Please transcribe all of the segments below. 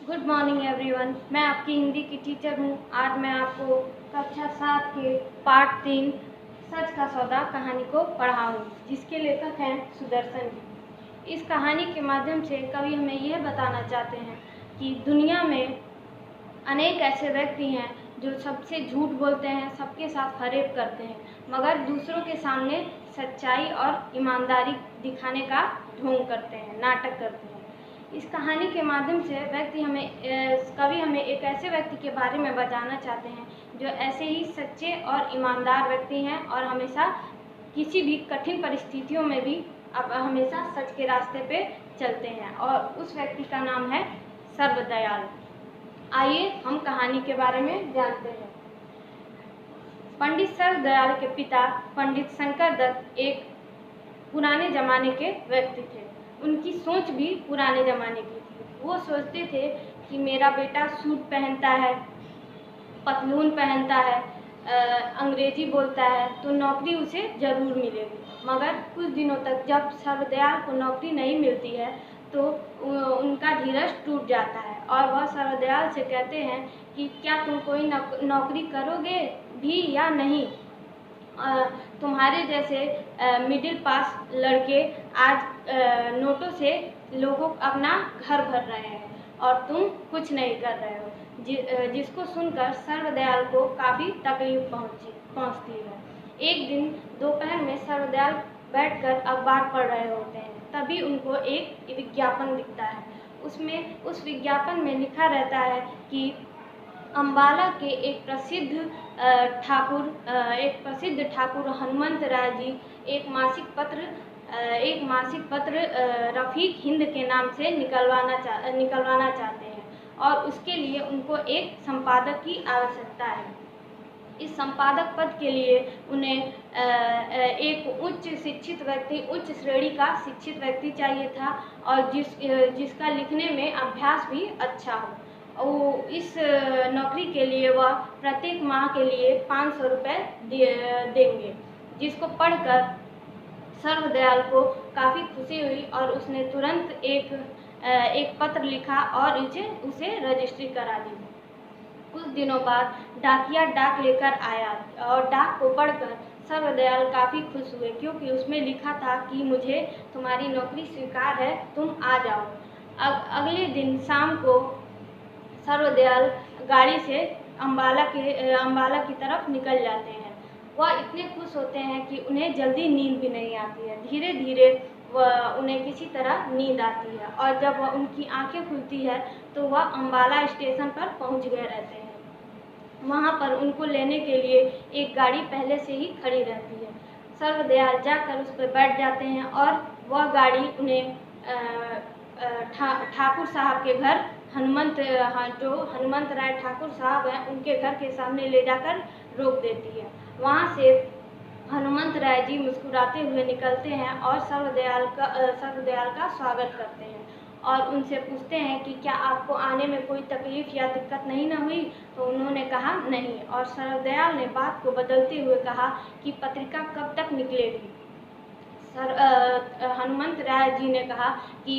Good morning everyone. मैं आपकी हिंदी की टीचर हूँ। आज मैं आपको कक्षा 7 के पार्ट 3 सच का सौदा कहानी को पढ़ाऊँ, जिसके लेखक हैं सुदर्शन जी। इस कहानी के माध्यम से कवि हमें यह बताना चाहते हैं कि दुनिया में अनेक ऐसे व्यक्ति हैं जो सबसे झूठ बोलते हैं, सबके साथ फरेब करते हैं, मगर दूसरों के सामने सच्चाई और ईमानदारी दिखाने का ढोंग करते हैं, नाटक करते हैं। इस कहानी के माध्यम से कवि हमें एक ऐसे व्यक्ति के बारे में बताना चाहते हैं जो ऐसे ही सच्चे और ईमानदार व्यक्ति हैं और हमेशा किसी भी कठिन परिस्थितियों में भी अब हमेशा सच के रास्ते पे चलते हैं, और उस व्यक्ति का नाम है सर्वदयाल। आइए हम कहानी के बारे में जानते हैं। पंडित सर्वदयाल के पिता पंडित शंकर दत्त एक पुराने ज़माने के व्यक्ति थे। उनकी सोच भी पुराने ज़माने की थी। वो सोचते थे कि मेरा बेटा सूट पहनता है, पतलून पहनता है, अंग्रेजी बोलता है, तो नौकरी उसे ज़रूर मिलेगी। मगर कुछ दिनों तक जब सर्वदयाल को नौकरी नहीं मिलती है तो उनका धीरज टूट जाता है और वह सर्वदयाल से कहते हैं कि क्या तुम कोई नौकरी करोगे भी या नहीं। तुम्हारे जैसे मिडिल पास लड़के आज नोटों से लोगों अपना घर भर रहे हैं और तुम कुछ नहीं कर रहे हो। जिसको सुनकर सर्वदयाल को काफ़ी तकलीफ पहुंचती है। एक दिन दोपहर में सर्वदयाल बैठकर अखबार पढ़ रहे होते हैं, तभी उनको एक विज्ञापन दिखता है। उस विज्ञापन में लिखा रहता है कि अम्बाला के एक प्रसिद्ध ठाकुर हनुमंत राय जी एक मासिक पत्र रफीक हिंद के नाम से निकलवाना चाहते हैं और उसके लिए उनको एक संपादक की आवश्यकता है। इस संपादक पद के लिए उन्हें एक उच्च श्रेणी का शिक्षित व्यक्ति चाहिए था और जिसका लिखने में अभ्यास भी अच्छा हो। इस नौकरी के लिए वह प्रत्येक माह के लिए 500 रुपये देंगे, जिसको पढ़कर सर्वदयाल को काफ़ी खुशी हुई और उसने तुरंत एक पत्र लिखा और उसे रजिस्ट्री करा दी। कुछ दिनों बाद डाकिया डाक लेकर आया और डाक को पढ़कर सर्वदयाल काफ़ी खुश हुए, क्योंकि उसमें लिखा था कि मुझे तुम्हारी नौकरी स्वीकार है, तुम आ जाओ। अगले दिन शाम को सर्वदयाल गाड़ी से अम्बाला की तरफ निकल जाते हैं। वह इतने खुश होते हैं कि उन्हें जल्दी नींद भी नहीं आती है। धीरे धीरे उन्हें किसी तरह नींद आती है और जब उनकी आंखें खुलती है तो वह अम्बाला स्टेशन पर पहुंच गए रहते हैं। वहां पर उनको लेने के लिए एक गाड़ी पहले से ही खड़ी रहती है। सर्वदयाल जाकर उस पर बैठ जाते हैं और वह गाड़ी उन्हें ठाकुर साहब के घर जो हनुमंत राय ठाकुर साहब हैं उनके घर के सामने ले जाकर रोक देती है। वहाँ से हनुमंत राय जी मुस्कुराते हुए निकलते हैं और सर्वदयाल का स्वागत करते हैं और उनसे पूछते हैं कि क्या आपको आने में कोई तकलीफ़ या दिक्कत नहीं न हुई। तो उन्होंने कहा नहीं, और सर्वदयाल ने बात को बदलते हुए कहा कि पत्रिका कब तक निकलेगी। हनुमंत राय जी ने कहा कि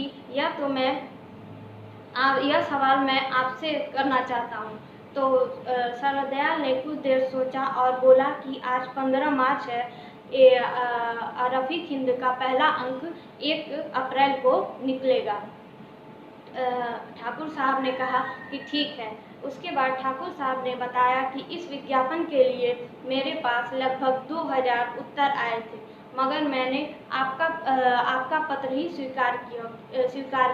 यह सवाल मैं आपसे करना चाहता हूँ। तो सर्वदयाल ने कुछ देर सोचा और बोला कि आज 15 मार्च है, रफीक हिंद का पहला अंक 1 अप्रैल को निकलेगा। ठाकुर साहब ने कहा कि ठीक है। उसके बाद ठाकुर साहब ने बताया कि इस विज्ञापन के लिए मेरे पास लगभग 2000 उत्तर आए थे, मगर मैंने आपका पत्र ही स्वीकार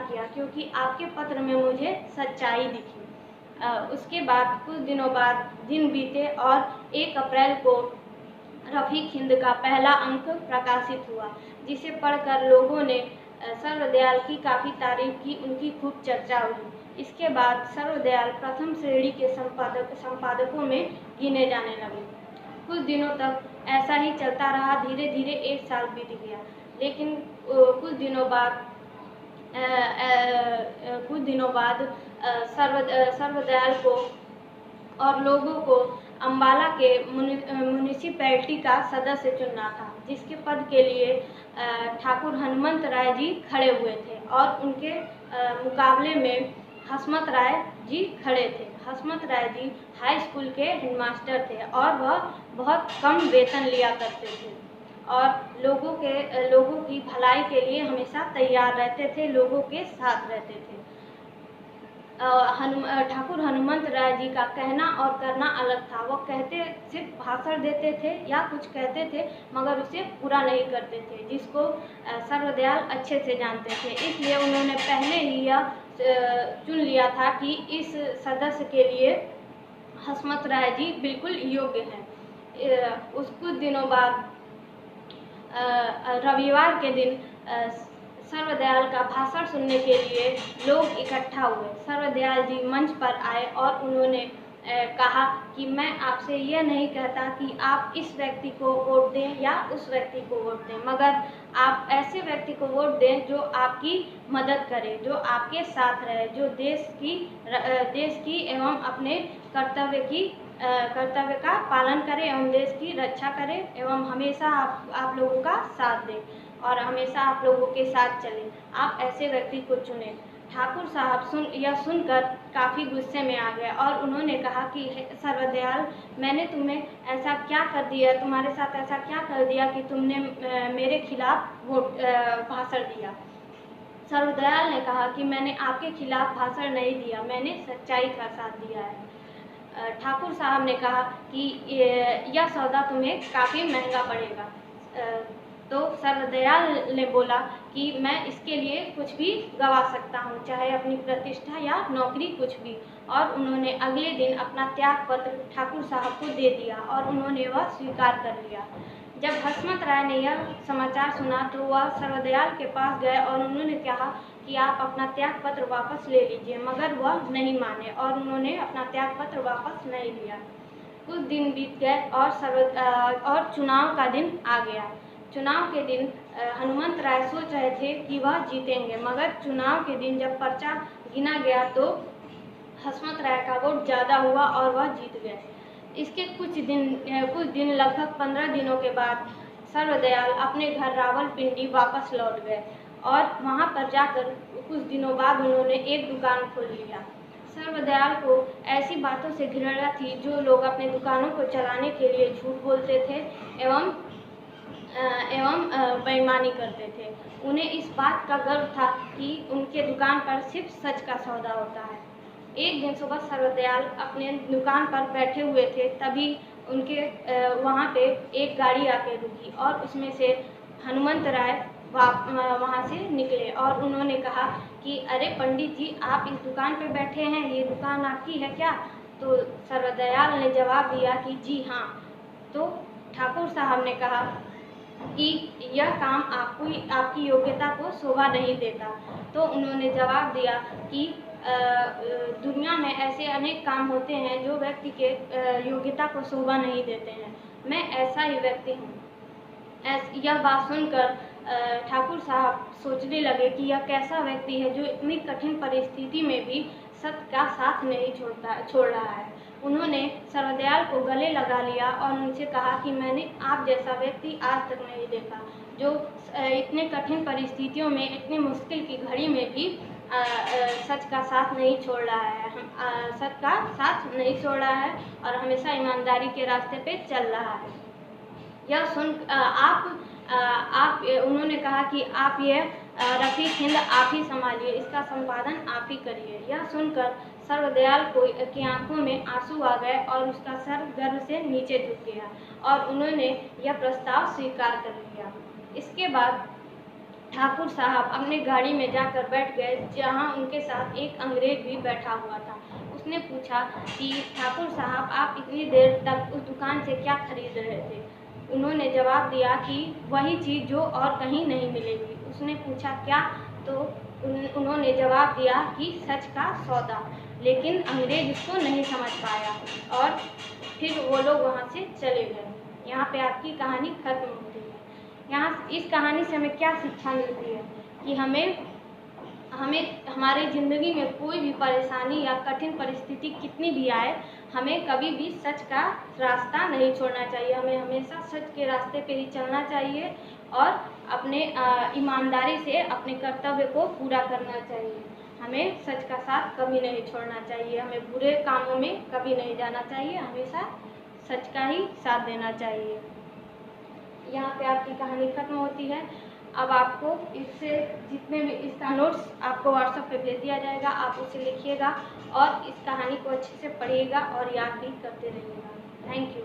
किया क्योंकि आपके पत्र में मुझे सच्चाई दिखी। उसके बाद कुछ दिनों बाद दिन बीते और 1 अप्रैल को रफीक हिंद का पहला अंक प्रकाशित हुआ, जिसे पढ़कर लोगों ने सर्वदयाल की काफ़ी तारीफ की, उनकी खूब चर्चा हुई। इसके बाद सर्वदयाल प्रथम श्रेणी के संपादकों में गिने जाने लगे। कुछ दिनों तक ऐसा ही चलता रहा। धीरे धीरे 1 साल बीत गया, लेकिन कुछ दिनों बाद सर्वदयाल को और लोगों को अम्बाला के म्यूनिसिपैलिटी का सदस्य चुनना था, जिसके पद के लिए ठाकुर हनुमंत राय जी खड़े हुए थे और उनके मुकाबले में हसमत राय जी खड़े थे। हसमत राय जी हाई स्कूल के हेडमास्टर थे और वह बहुत कम वेतन लिया करते थे और लोगों की भलाई के लिए हमेशा तैयार रहते थे, लोगों के साथ रहते थे। ठाकुर हनुमंत राय जी का कहना और करना अलग था। वो कहते सिर्फ भाषण देते थे या कुछ कहते थे मगर उसे पूरा नहीं करते थे, जिसको सर्वदयाल अच्छे से जानते थे। इसलिए उन्होंने पहले ही यह चुन लिया था कि इस सदस्य के लिए हसमत राय जी बिल्कुल योग्य हैं। कुछ दिनों बाद रविवार के दिन सर्वदयाल का भाषण सुनने के लिए लोग इकट्ठा हुए। सर्वदयाल जी मंच पर आए और उन्होंने कहा कि मैं आपसे यह नहीं कहता कि आप इस व्यक्ति को वोट दें या उस व्यक्ति को वोट दें, मगर आप ऐसे व्यक्ति को वोट दें जो आपकी मदद करे, जो आपके साथ रहे, जो देश की एवं अपने कर्तव्य का पालन करे एवं देश की रक्षा करे एवं हमेशा आप लोगों का साथ दे और हमेशा आप लोगों के साथ चले। आप ऐसे व्यक्ति को चुने। ठाकुर साहब यह सुनकर काफ़ी गुस्से में आ गए और उन्होंने कहा कि सर्वदयाल, मैंने तुम्हें ऐसा क्या कर दिया, तुम्हारे साथ ऐसा क्या कर दिया कि तुमने मेरे खिलाफ भाषण दिया। सर्वदयाल ने कहा कि मैंने आपके खिलाफ भाषण नहीं दिया, मैंने सच्चाई का साथ दिया है। ठाकुर साहब ने कहा कि यह सौदा तुम्हें काफ़ी महंगा पड़ेगा। तो सर्वदयाल ने बोला कि मैं इसके लिए कुछ भी गवा सकता हूँ, चाहे अपनी प्रतिष्ठा या नौकरी, कुछ भी। और उन्होंने अगले दिन अपना त्याग पत्र ठाकुर साहब को दे दिया और उन्होंने वह स्वीकार कर लिया। जब हसमत राय ने यह समाचार सुना तो वह सर्वदयाल के पास गए और उन्होंने कहा कि आप अपना त्याग पत्र वापस ले लीजिए, मगर वह नहीं माने और उन्होंने अपना त्याग पत्र वापस नहीं लिया। कुछ दिन बीत गए और चुनाव का दिन आ गया। चुनाव के दिन हनुमंत राय सोच रहे थे कि वह जीतेंगे, मगर चुनाव के दिन जब पर्चा गिना गया तो हसमत राय का वोट ज़्यादा हुआ और वह जीत गए। इसके कुछ दिन लगभग 15 दिनों के बाद सर्वदयाल अपने घर रावलपिंडी वापस लौट गए और वहां पर जाकर कुछ दिनों बाद उन्होंने एक दुकान खोल लिया। सर्वदयाल को ऐसी बातों से घृणा थी जो लोग अपने दुकानों को चलाने के लिए झूठ बोलते थे एवं बेईमानी करते थे। उन्हें इस बात का गर्व था कि उनके दुकान पर सिर्फ सच का सौदा होता है। एक दिन सुबह सर्वदयाल अपने दुकान पर बैठे हुए थे, तभी उनके वहाँ पे एक गाड़ी आके रुकी और उसमें से हनुमंत राय वहाँ से निकले और उन्होंने कहा कि अरे पंडित जी, आप इस दुकान पे बैठे हैं, ये दुकान आपकी है क्या? तो सर्वदयाल ने जवाब दिया कि जी हाँ। तो ठाकुर साहब ने कहा कि यह काम आपकी योग्यता को शोभा नहीं देता। तो उन्होंने जवाब दिया कि दुनिया में ऐसे अनेक काम होते हैं जो व्यक्ति के योग्यता को शोभा नहीं देते हैं, मैं ऐसा ही व्यक्ति हूँ। यह बात सुनकर ठाकुर साहब सोचने लगे कि यह कैसा व्यक्ति है जो इतनी कठिन परिस्थिति में भी सत्य का साथ नहीं छोड़ रहा है। उन्होंने सर्वदयाल को गले लगा लिया और उनसे कहा कि मैंने आप जैसा व्यक्ति आज तक नहीं देखा, जो इतने कठिन परिस्थितियों में, इतनी मुश्किल की घड़ी में भी सच का साथ नहीं छोड़ रहा है, सच का साथ नहीं छोड़ रहा है और हमेशा ईमानदारी के रास्ते पे चल रहा है। यह सुन उन्होंने कहा कि आप ये रफ़ीक हिंद आप ही संभालिए, इसका संपादन आप ही करिए। यह सुनकर सर्वदयाल की आंखों में आंसू आ गए और उसका सर गर्व से नीचे झुक गया और उन्होंने यह प्रस्ताव स्वीकार कर लिया। इसके बाद ठाकुर साहब अपने गाड़ी में जाकर बैठ गए, जहां उनके साथ एक अंग्रेज भी बैठा हुआ था। उसने पूछा कि ठाकुर साहब, आप इतनी देर तक उस दुकान से क्या खरीद रहे थे? उन्होंने जवाब दिया कि वही चीज़ जो और कहीं नहीं मिलेगी। उसने पूछा क्या? तो उन्होंने जवाब दिया कि सच का सौदा। लेकिन अंग्रेज इसको नहीं समझ पाया और फिर वो लोग वहाँ से चले गए। यहाँ पे आपकी कहानी खत्म होती है। यहाँ इस कहानी से हमें क्या शिक्षा मिलती है कि हमें हमारे ज़िंदगी में कोई भी परेशानी या कठिन परिस्थिति कितनी भी आए, हमें कभी भी सच का रास्ता नहीं छोड़ना चाहिए। हमें हमेशा सच के रास्ते पे ही चलना चाहिए और अपने ईमानदारी से अपने कर्तव्य को पूरा करना चाहिए। हमें सच का साथ कभी नहीं छोड़ना चाहिए, हमें बुरे कामों में कभी नहीं जाना चाहिए, हमेशा सच का ही साथ देना चाहिए। यहाँ पे आपकी कहानी खत्म होती है। अब आपको इससे जितने भी इसका नोट्स आपको व्हाट्सएप पे भेज दिया जाएगा, आप उसे लिखिएगा और इस कहानी को अच्छे से पढ़िएगा और याद भी करते रहिएगा। Thank you.